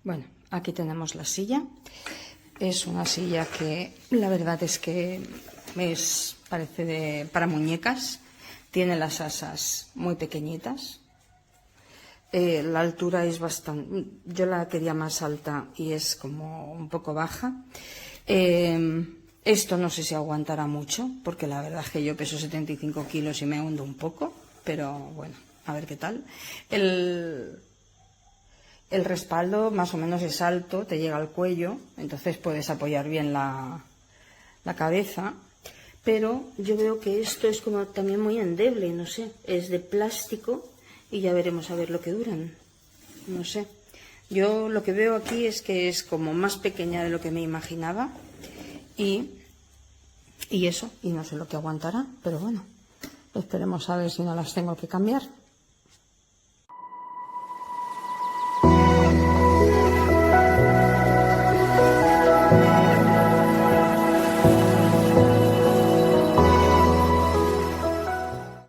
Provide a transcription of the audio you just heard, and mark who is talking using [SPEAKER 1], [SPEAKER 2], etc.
[SPEAKER 1] Bueno, aquí tenemos la silla. Es una silla que la verdad es que parece para muñecas. Tiene las asas muy pequeñitas. La altura es bastante... Yo la quería más alta y es como un poco baja. Esto no sé si aguantará mucho, porque la verdad es que yo peso 75 kilos y me hundo un poco. Pero bueno, a ver qué tal. El respaldo más o menos es alto, te llega al cuello, entonces puedes apoyar bien la cabeza. Pero yo veo que esto es como también muy endeble, no sé, es de plástico y ya veremos a ver lo que duran. No sé. Yo lo que veo aquí es que es como más pequeña de lo que me imaginaba y eso, y no sé lo que aguantará, pero bueno, esperemos a ver si no las tengo que cambiar.